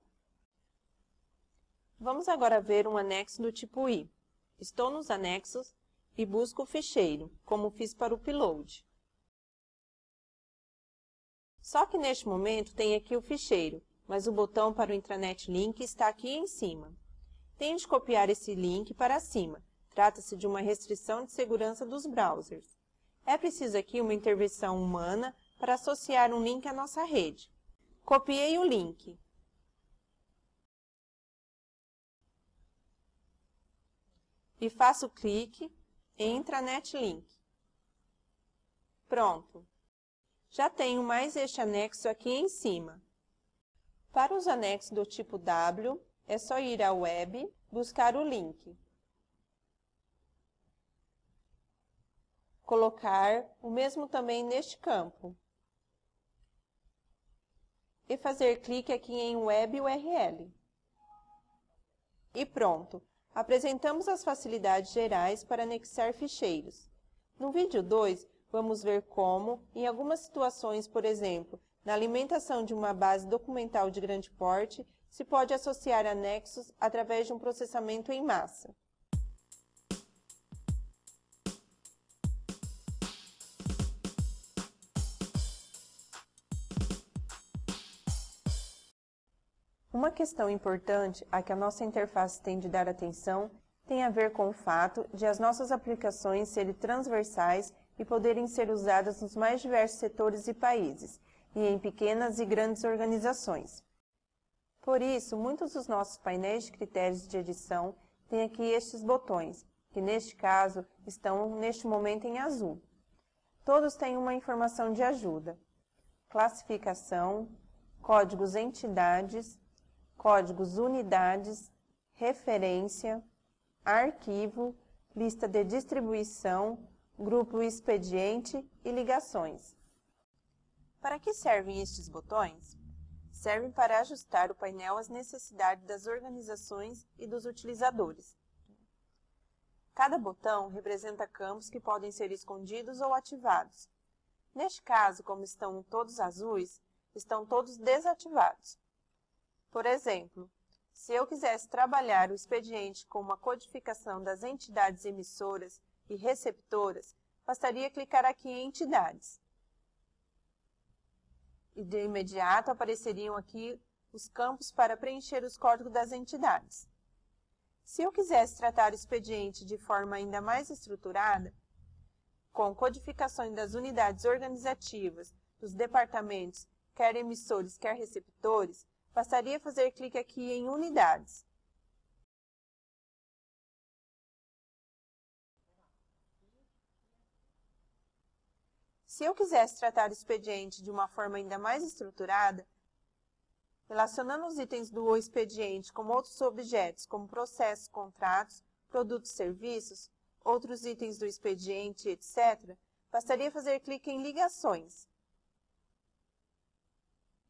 Vamos agora ver um anexo do tipo I. Estou nos anexos e busco o ficheiro, como fiz para o upload. Só que neste momento tem aqui o ficheiro, mas o botão para o intranet link está aqui em cima. Tenho de copiar esse link para cima. Trata-se de uma restrição de segurança dos browsers. É preciso aqui uma intervenção humana para associar um link à nossa rede. Copiei o link. E faço clique em Intranet Link. Pronto. Já tenho mais este anexo aqui em cima. Para os anexos do tipo W, é só ir à web, buscar o link. Colocar o mesmo também neste campo. E fazer clique aqui em Web URL. E pronto! Apresentamos as facilidades gerais para anexar ficheiros. No vídeo 2, vamos ver como, em algumas situações, por exemplo, na alimentação de uma base documental de grande porte, se pode associar anexos através de um processamento em massa. Uma questão importante a que a nossa interface tem de dar atenção tem a ver com o fato de as nossas aplicações serem transversais e poderem ser usadas nos mais diversos setores e países, e em pequenas e grandes organizações. Por isso, muitos dos nossos painéis de critérios de edição têm aqui estes botões, que neste caso estão neste momento em azul. Todos têm uma informação de ajuda: classificação, códigos entidades, códigos unidades, referência, arquivo, lista de distribuição, grupo expediente e ligações. Para que servem estes botões? Servem para ajustar o painel às necessidades das organizações e dos utilizadores. Cada botão representa campos que podem ser escondidos ou ativados. Neste caso, como estão todos azuis, estão todos desativados. Por exemplo, se eu quisesse trabalhar o expediente com uma codificação das entidades emissoras e receptoras, bastaria clicar aqui em Entidades. E de imediato apareceriam aqui os campos para preencher os códigos das entidades. Se eu quisesse tratar o expediente de forma ainda mais estruturada, com codificações das unidades organizativas, dos departamentos, quer emissores, quer receptores, bastaria fazer clique aqui em Unidades. Se eu quisesse tratar o expediente de uma forma ainda mais estruturada, relacionando os itens do expediente com outros objetos, como processos, contratos, produtos e serviços, outros itens do expediente, etc., bastaria fazer clique em Ligações.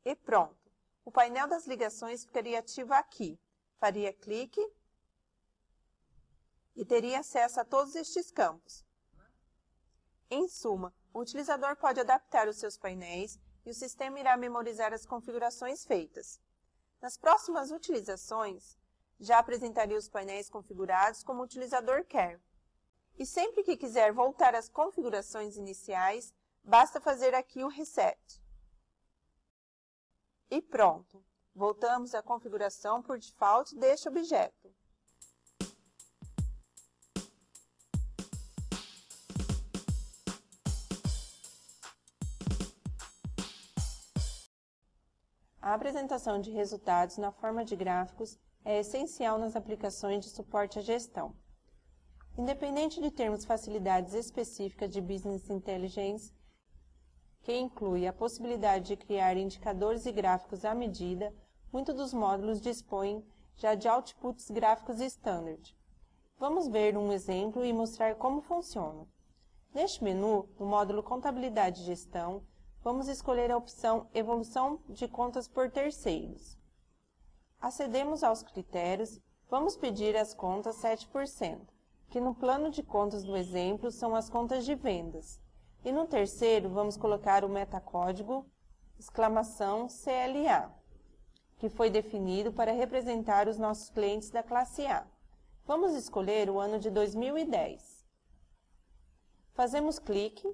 E pronto! O painel das ligações ficaria ativo aqui. Faria clique e teria acesso a todos estes campos. Em suma, o utilizador pode adaptar os seus painéis e o sistema irá memorizar as configurações feitas. Nas próximas utilizações, já apresentaria os painéis configurados como o utilizador quer. E sempre que quiser voltar às configurações iniciais, basta fazer aqui o Reset. E pronto! Voltamos à configuração por default deste objeto. A apresentação de resultados na forma de gráficos é essencial nas aplicações de suporte à gestão. Independente de termos facilidades específicas de Business Intelligence, que inclui a possibilidade de criar indicadores e gráficos à medida, muitos dos módulos dispõem já de outputs gráficos standard. Vamos ver um exemplo e mostrar como funciona. Neste menu, no módulo Contabilidade e Gestão, vamos escolher a opção Evolução de contas por terceiros. Acedemos aos critérios, vamos pedir as contas 7%, que no plano de contas do exemplo são as contas de vendas. E no terceiro, vamos colocar o metacódigo !CLA, que foi definido para representar os nossos clientes da classe A. Vamos escolher o ano de 2010. Fazemos clique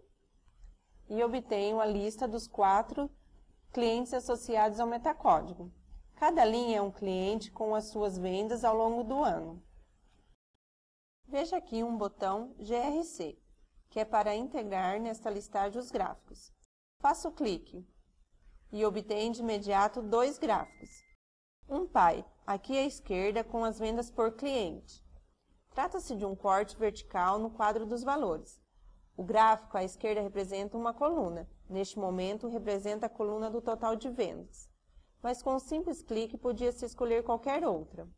e obtenho a lista dos 4 clientes associados ao metacódigo. Cada linha é um cliente com as suas vendas ao longo do ano. Veja aqui um botão GRC, que é para integrar nesta listagem os gráficos. Faço clique e obtenho de imediato 2 gráficos. Um pie, aqui à esquerda, com as vendas por cliente. Trata-se de um corte vertical no quadro dos valores. O gráfico à esquerda representa uma coluna. Neste momento, representa a coluna do total de vendas. Mas com um simples clique, podia-se escolher qualquer outra.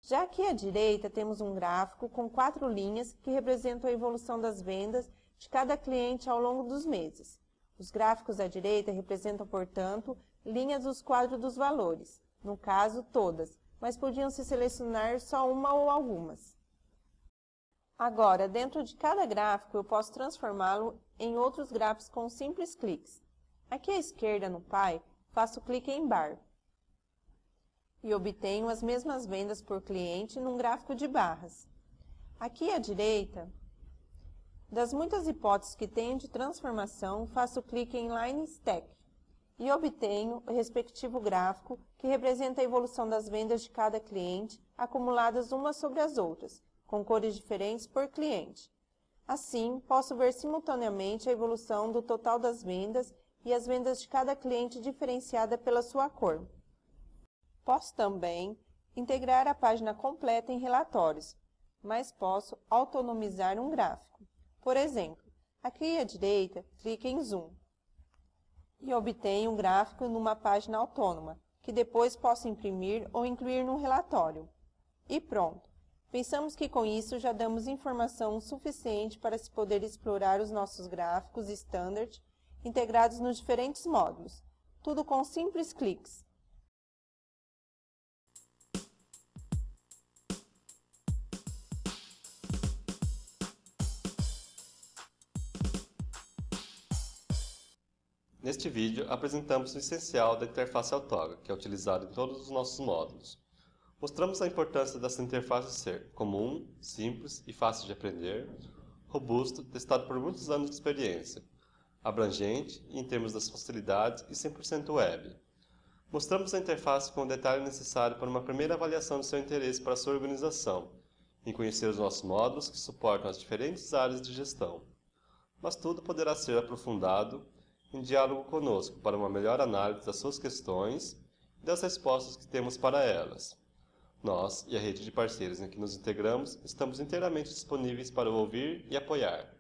Já aqui à direita, temos um gráfico com 4 linhas que representam a evolução das vendas de cada cliente ao longo dos meses. Os gráficos à direita representam, portanto, linhas dos quadros dos valores, no caso, todas, mas podiam-se selecionar só uma ou algumas. Agora, dentro de cada gráfico, eu posso transformá-lo em outros gráficos com simples cliques. Aqui à esquerda, no pie, faço clique em Bar e obtenho as mesmas vendas por cliente num gráfico de barras. Aqui à direita, das muitas hipóteses que tenho de transformação, faço clique em Line Stack e obtenho o respectivo gráfico que representa a evolução das vendas de cada cliente, acumuladas umas sobre as outras, com cores diferentes por cliente. Assim, posso ver simultaneamente a evolução do total das vendas e as vendas de cada cliente diferenciada pela sua cor. Posso também integrar a página completa em relatórios, mas posso autonomizar um gráfico. Por exemplo, aqui à direita, clique em Zoom e obtenho um gráfico numa página autônoma, que depois posso imprimir ou incluir no relatório. E pronto! Pensamos que com isso já damos informação suficiente para se poder explorar os nossos gráficos standard integrados nos diferentes módulos, tudo com simples cliques. Neste vídeo, apresentamos o essencial da interface Autoga, que é utilizado em todos os nossos módulos. Mostramos a importância dessa interface ser comum, simples e fácil de aprender, robusto, testado por muitos anos de experiência, abrangente em termos das facilidades e 100% web. Mostramos a interface com o detalhe necessário para uma primeira avaliação do seu interesse para a sua organização, em conhecer os nossos módulos que suportam as diferentes áreas de gestão. Mas tudo poderá ser aprofundado em diálogo conosco para uma melhor análise das suas questões e das respostas que temos para elas. Nós e a rede de parceiros em que nos integramos estamos inteiramente disponíveis para ouvir e apoiar.